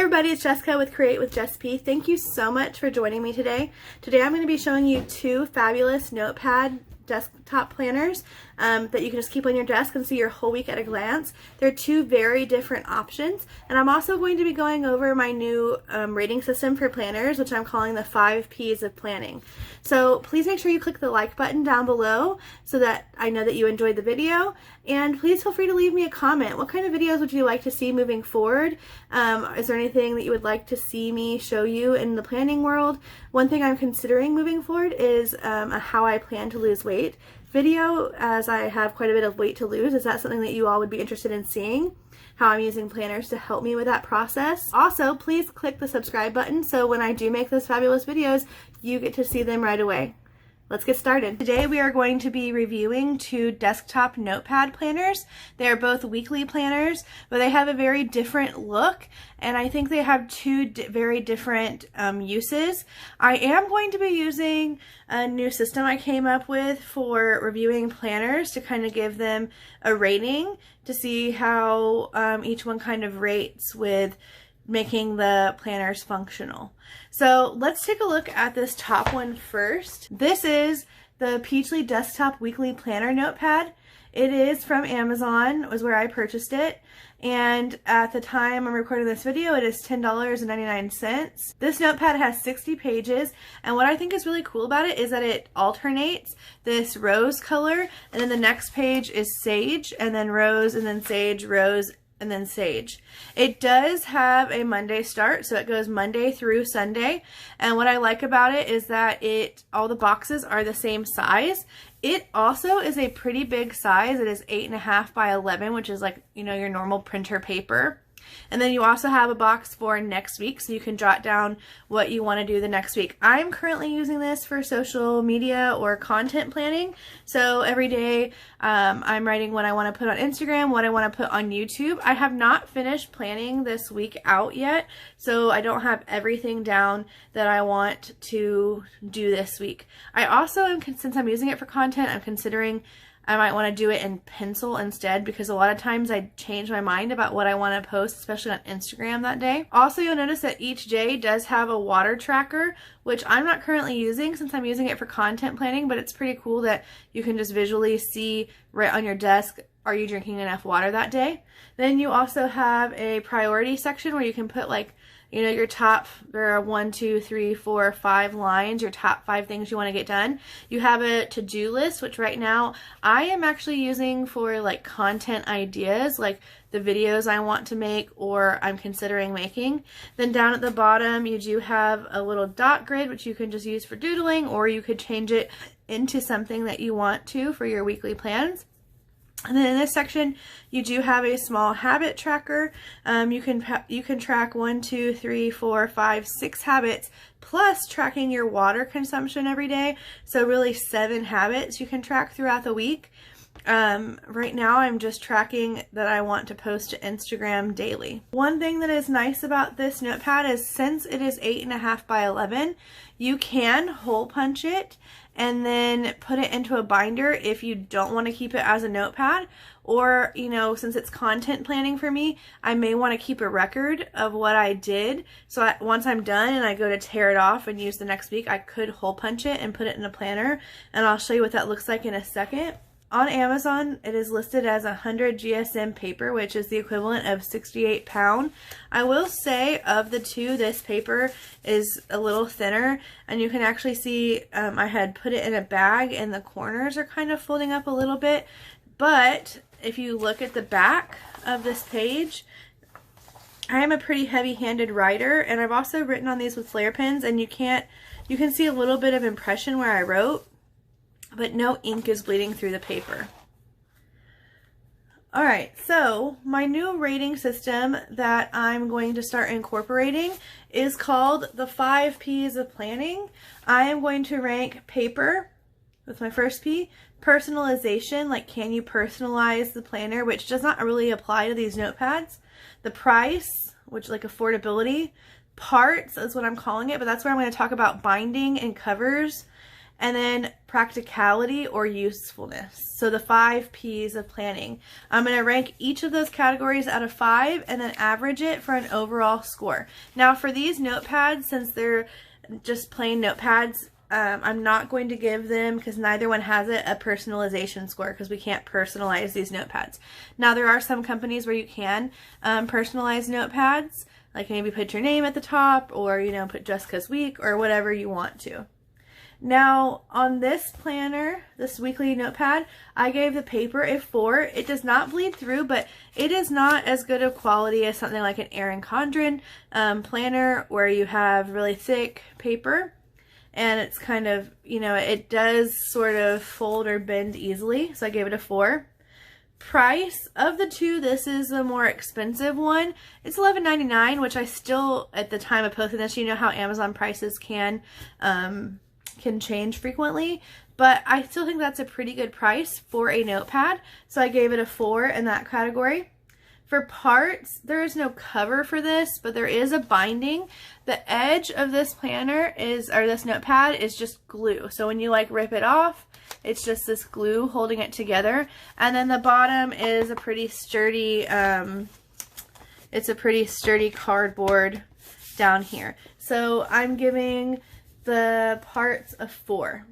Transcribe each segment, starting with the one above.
everybody, it's Jessica with Create with Jess P. Thank you so much for joining me today. Today I'm going to be showing you two fabulous Notepad desktop planners that you can just keep on your desk and see your whole week at a glance. They're two very different options, and I'm also going to be going over my new rating system for planners, which I'm calling the 5 P's of planning. So please make sure you click the like button down below so that I know that you enjoyed the video, and please feel free to leave me a comment. What kind of videos would you like to see moving forward? Is there anything that you would like to see me show you in the planning world? One thing I'm considering moving forward is a how I plan to lose weight video, as I have quite a bit of weight to lose. Is that something that you all would be interested in seeing? How I'm using planners to help me with that process. Also, please click the subscribe button so when I do make those fabulous videos, you get to see them right away. Let's get started. Today we are going to be reviewing two desktop notepad planners. They are both weekly planners, but they have a very different look, and I think they have two very different uses. I am going to be using a new system I came up with for reviewing planners to kind of give them a rating to see how each one kind of rates with making the planners functional. So let's take a look at this top one first. This is the Peachly Desktop Weekly Planner Notepad. It is from Amazon, was where I purchased it, and at the time I'm recording this video it is $10.99. This notepad has 60 pages, and what I think is really cool about it is that it alternates this rose color, and then the next page is sage, and then rose, and then sage, rose, and then sage. It does have a Monday start, so it goes Monday through Sunday, and what I like about it is that all the boxes are the same size. It also is a pretty big size. It is 8.5 by 11, which is like, you know, your normal printer paper. And then you also have a box for next week, so you can jot down what you want to do the next week. I'm currently using this for social media or content planning. So every day I'm writing what I want to put on Instagram, what I want to put on YouTube. I have not finished planning this week out yet, so I don't have everything down that I want to do this week. I also am, since I'm using it for content, I'm considering I might want to do it in pencil instead, because a lot of times I change my mind about what I want to post, especially on Instagram that day. Also, you'll notice that each day does have a water tracker, which I'm not currently using since I'm using it for content planning, but it's pretty cool that you can just visually see right on your desk, are you drinking enough water that day? Then you also have a priority section where you can put, like, you know, your top, there are 1, 2, 3, 4, 5 lines, your top 5 things you want to get done. You have a to-do list, which right now I am actually using for like content ideas, like the videos I want to make or I'm considering making. Then down at the bottom, you do have a little dot grid, which you can just use for doodling, or you could change it into something that you want to for your weekly plans. And then in this section, you do have a small habit tracker. You can track 1, 2, 3, 4, 5, 6 habits, plus tracking your water consumption every day. So really 7 habits you can track throughout the week. Right now I'm just tracking that I want to post to Instagram daily. One thing that is nice about this notepad is since it is 8.5 by 11, you can hole punch it and then put it into a binder if you don't want to keep it as a notepad. Or, you know, since it's content planning for me, I may want to keep a record of what I did. So once I'm done and I go to tear it off and use the next week, I could hole punch it and put it in a planner. And I'll show you what that looks like in a second. On Amazon, it is listed as 100 GSM paper, which is the equivalent of 68 pound. I will say of the two, this paper is a little thinner, and you can actually see I had put it in a bag and the corners are kind of folding up a little bit. But if you look at the back of this page, I am a pretty heavy-handed writer, and I've also written on these with flare pens, and you can see a little bit of impression where I wrote, but no ink is bleeding through the paper. Alright, so my new rating system that I'm going to start incorporating is called the 5 P's of planning. I am going to rank paper with my first P, personalization, like can you personalize the planner, which does not really apply to these notepads, the price, which like affordability, parts is what I'm calling it, but that's where I'm going to talk about binding and covers. and then practicality or usefulness. So the 5 P's of planning. I'm going to rank each of those categories out of 5 and then average it for an overall score. Now for these notepads, since they're just plain notepads, I'm not going to give them, because neither one has it, a personalization score, because we can't personalize these notepads. Now there are some companies where you can personalize notepads, like maybe put your name at the top, or put Jessica's week or whatever you want to. Now on this planner, this weekly notepad, I gave the paper a 4. It does not bleed through, but it is not as good of quality as something like an Erin Condren planner, where you have really thick paper. And it's kind of, it does sort of fold or bend easily. So I gave it a 4. Price of the two, this is the more expensive one. It's $11.99, which I still, at the time of posting this, you know how Amazon prices can change frequently. But I still think that's a pretty good price for a notepad. So I gave it a 4 in that category. For parts, there is no cover for this, but there is a binding. The edge of this planner this notepad is just glue. So when you rip it off, it's just this glue holding it together. And then the bottom is a pretty sturdy, it's a pretty sturdy cardboard down here. So I'm giving the parts a 4.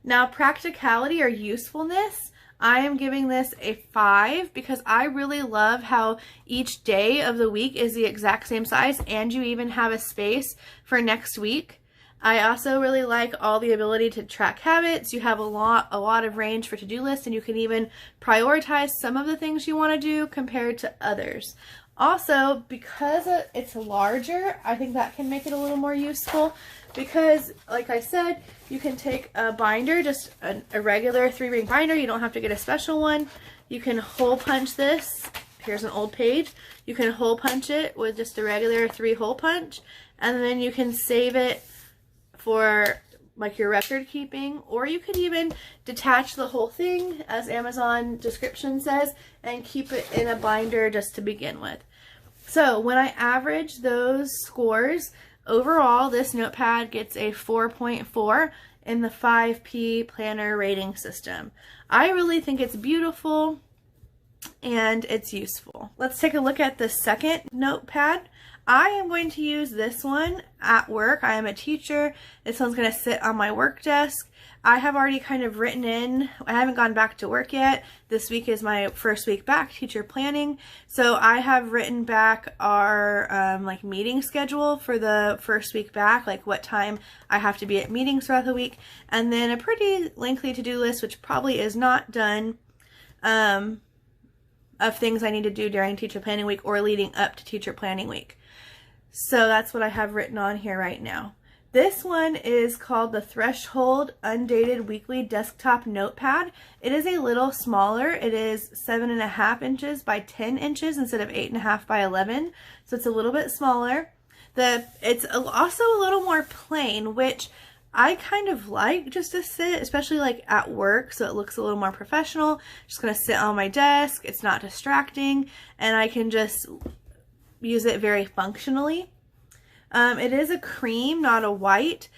Now practicality or usefulness, I am giving this a 5 because I really love how each day of the week is the exact same size and you even have a space for next week. I also really like all the ability to track habits. You have a lot of range for to-do lists, and you can even prioritize some of the things you want to do compared to others. Also, because it's larger, I think that can make it a little more useful because, like I said, you can take a binder, just a regular 3-ring binder. You don't have to get a special one. You can hole punch this. Here's an old page. You can hole punch it with just a regular 3-hole punch, and then you can save it for your record keeping, or you could even detach the whole thing, as Amazon description says, and keep it in a binder just to begin with. So when I average those scores, overall this notepad gets a 4.4 in the 5P planner rating system. I really think it's beautiful and it's useful. Let's take a look at the second notepad. I am going to use this one at work. I am a teacher. This one's going to sit on my work desk. I have already kind of written in, I haven't gone back to work yet. This week is my first week back teacher planning. So I have written back our meeting schedule for the first week back, what time I have to be at meetings throughout the week. And then a pretty lengthy to-do list, which probably is not done, of things I need to do during teacher planning week or leading up to teacher planning week. So that's what I have written on here right now. This one is called the Threshold Undated Weekly Desktop Notepad. It is a little smaller. It is 7.5 inches by 10 inches instead of 8.5 by 11. So it's a little bit smaller. It's also a little more plain, which I kind of like just to sit, especially at work, so it looks a little more professional. Just gonna sit on my desk. It's not distracting, and I can just use it very functionally. It is a cream, not a white.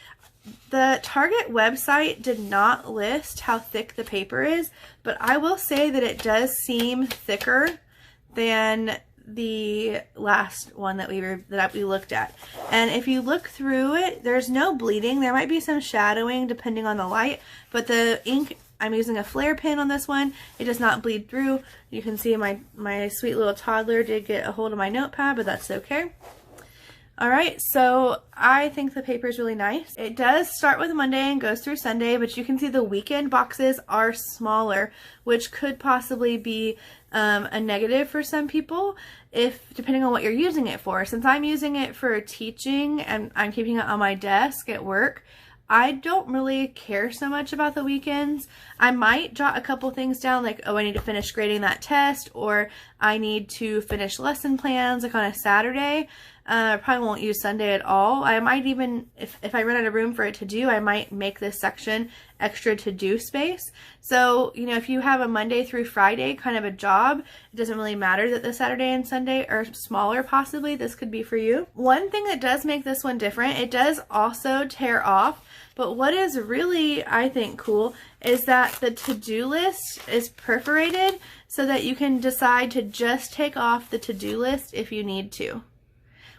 The Target website did not list how thick the paper is, but I will say that it does seem thicker than the last one that we looked at. And if you look through it, there's no bleeding. There might be some shadowing depending on the light, but the ink, I'm using a flare pen on this one. It does not bleed through. You can see my sweet little toddler did get a hold of my notepad, but that's okay. Alright, so I think the paper is really nice. It does start with Monday and goes through Sunday, but you can see the weekend boxes are smaller, which could possibly be a negative for some people, depending on what you're using it for. Since I'm using it for teaching and I'm keeping it on my desk at work, I don't really care so much about the weekends. I might jot a couple things down, like, oh, I need to finish grading that test, or I need to finish lesson plans, on a Saturday. I probably won't use Sunday at all. I might even, if I run out of room for it to do, I might make this section extra to-do space. So, you know, if you have a Monday through Friday kind of a job, it doesn't really matter that the Saturday and Sunday are smaller possibly. This could be for you. One thing that does make this one different, it does also tear off, but what is really, I think, cool is that the to-do list is perforated so that you can decide to just take off the to-do list if you need to,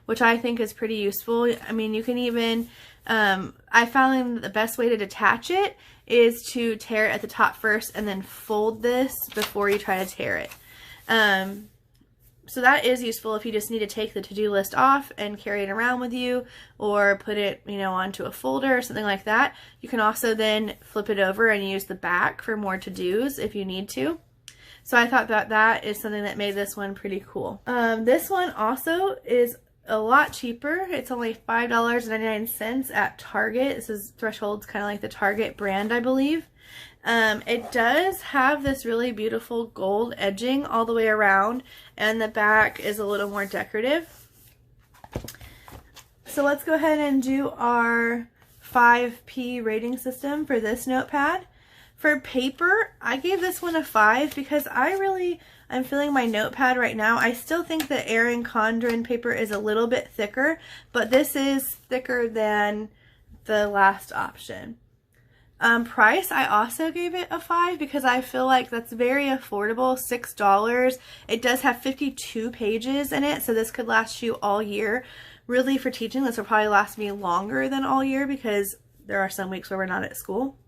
which I think is pretty useful. I mean, you can even, I found the best way to detach it is to tear it at the top first and then fold this before you try to tear it. So that is useful if you just need to take the to-do list off and carry it around with you, or put it, you know, onto a folder or something like that. You can also then flip it over and use the back for more to-dos if you need to. So I thought that that is something that made this one pretty cool. This one also is a lot cheaper. It's only $5.99 at Target. This is Threshold's kind of like the Target brand, I believe. It does have this really beautiful gold edging all the way around, and the back is a little more decorative. So let's go ahead and do our 5P rating system for this notepad. For paper, I gave this one a 5 because I'm feeling my notepad right now. I still think that Erin Condren paper is a little bit thicker, but this is thicker than the last option. Price, I also gave it a 5 because I feel like that's very affordable, $6. It does have 52 pages in it, so this could last you all year. Really, for teaching, this will probably last me longer than all year because there are some weeks where we're not at school.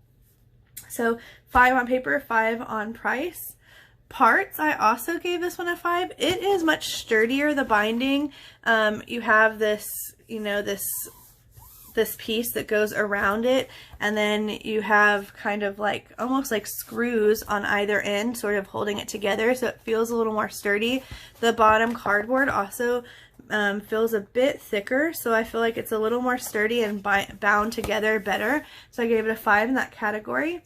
So 5 on paper, 5 on price. Parts, I also gave this one a 5. It is much sturdier, the binding. You have this, you know, this piece that goes around it, and then you have kind of like almost like screws on either end sort of holding it together, so it feels a little more sturdy. The bottom cardboard also feels a bit thicker, so I feel like it's a little more sturdy and bound together better, so I gave it a 5 in that category.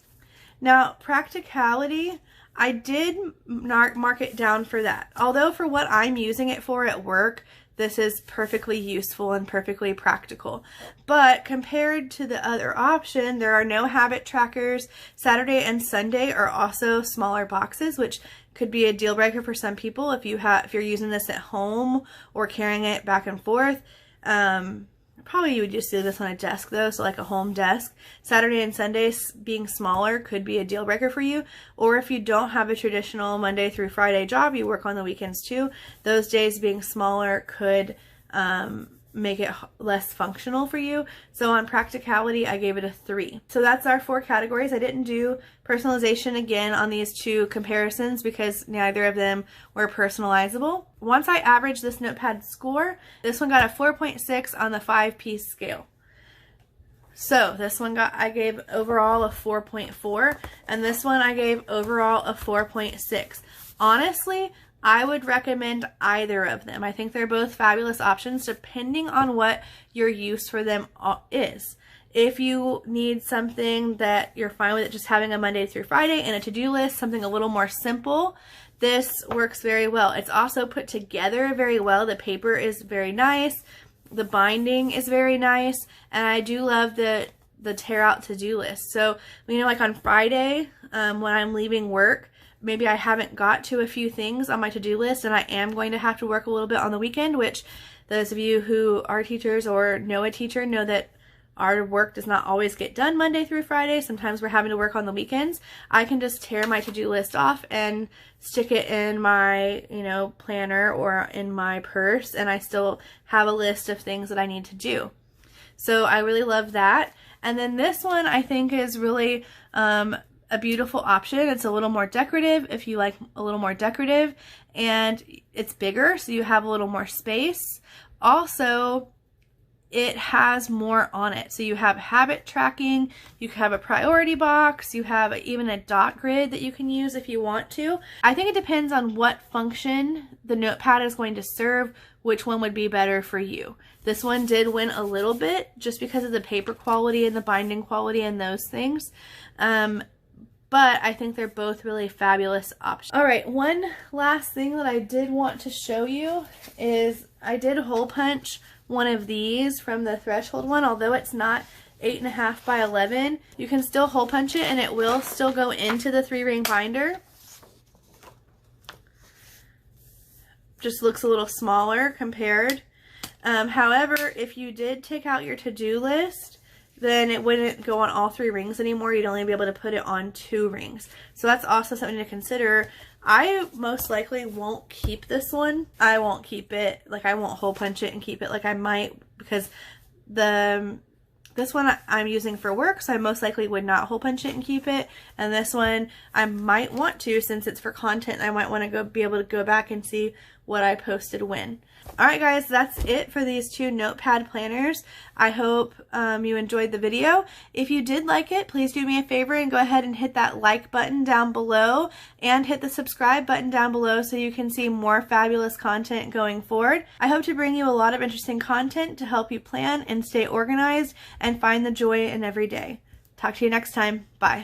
Now, practicality, I did mark it down for that. Although for what I'm using it for at work, this is perfectly useful and perfectly practical. But compared to the other option, there are no habit trackers. Saturday and Sunday are also smaller boxes, which could be a deal breaker for some people if you're using this at home or carrying it back and forth. Probably you would just do this on a desk though, so like a home desk. Saturday and Sundays being smaller could be a deal breaker for you. Or if you don't have a traditional Monday through Friday job, you work on the weekends too, those days being smaller could make it less functional for you. So on practicality, I gave it a 3. So that's our 4 categories. I didn't do personalization again on these 2 comparisons because neither of them were personalizable. Once I averaged this notepad score, this one got a 4.6 on the 5P scale. So this one I gave overall a 4.4, and this one I gave overall a 4.6. Honestly, I would recommend either of them. I think they're both fabulous options depending on what your use for them is. If you need something that you're fine with it just having a Monday through Friday and a to-do list, something a little more simple, this works very well. It's also put together very well. The paper is very nice. The binding is very nice. And I do love the tear out to-do list. So, you know, like on Friday, when I'm leaving work, maybe I haven't got to a few things on my to-do list and I am going to have to work a little bit on the weekend, which those of you who are teachers or know a teacher know that our work does not always get done Monday through Friday. Sometimes we're having to work on the weekends. I can just tear my to-do list off and stick it in my, you know, planner or in my purse, and I still have a list of things that I need to do. So I really love that. And then this one I think is really a beautiful option. It's a little more decorative if you like a little more decorative, and it's bigger so you have a little more space. Also, it has more on it. So you have habit tracking, you have a priority box, you have even a dot grid that you can use if you want to. I think it depends on what function the notepad is going to serve, which one would be better for you. This one did win a little but I think they're both really fabulous options. All right, one last thing that I did want to show you is I did hole punch one of these from the Threshold one. Although it's not 8.5 by 11, you can still hole punch it and it will still go into the 3-ring binder. Just looks a little smaller compared. However, if you did take out your to-do list, then it wouldn't go on all 3 rings anymore. You'd only be able to put it on 2 rings. So that's also something to consider. I most likely won't keep this one. I won't keep it, like I won't hole punch it and keep it. Like I might, because this one I'm using for work, so I most likely would not hole punch it and keep it. And this one I might want to, since it's for content. I might want to be able to go back and see what I posted when. Alright guys, that's it for these 2 notepad planners. I hope you enjoyed the video. If you did like it, please do me a favor and go ahead and hit that like button down below and hit the subscribe button down below so you can see more fabulous content going forward. I hope to bring you a lot of interesting content to help you plan and stay organized and find the joy in every day. Talk to you next time. Bye.